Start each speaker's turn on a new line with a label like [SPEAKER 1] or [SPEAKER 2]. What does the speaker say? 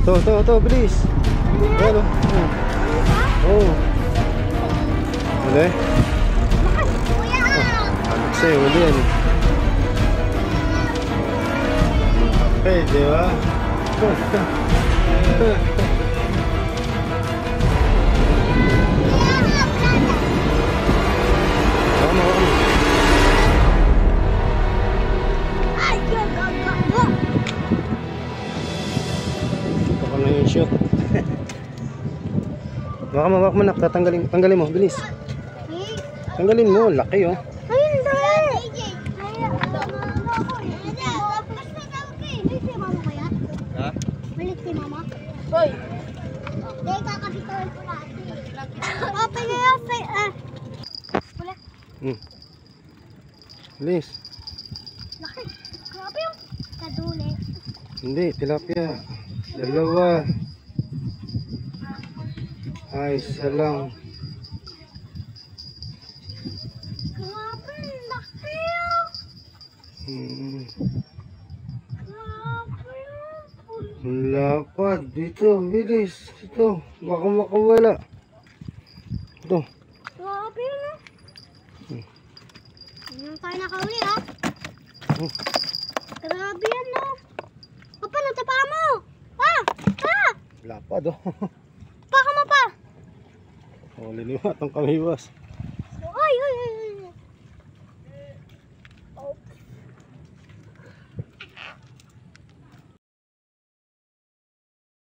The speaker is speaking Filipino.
[SPEAKER 1] To, bilis. Ayan o. Oo. Huli? Anak sa'yo, huli yan. Okay, di ba? Tama. Baka na yung shoot. Baka mawak mo nak, tanggalin mo, bilis. Tanggalin mo, laki oh.
[SPEAKER 2] Balik si mama. Hoy. Dahil kakabituin ko natin. Open na yung wala.
[SPEAKER 1] Bilis.
[SPEAKER 2] Laki. Grabe yung kaduli.
[SPEAKER 1] Hindi, tilapia. Dalawa. Ay, isa lang.
[SPEAKER 2] Grabe, laki yung.
[SPEAKER 1] Lapad. Dito, bilis. Ito, baka makawala. Ito.
[SPEAKER 2] Grabe yun ah. Hindi tayo nakauli ha. Grabe yan no. Papa, natapa mo.
[SPEAKER 1] Lapad oh.
[SPEAKER 2] Paka mo pa.
[SPEAKER 1] Oh, liniwat ang kamiwas.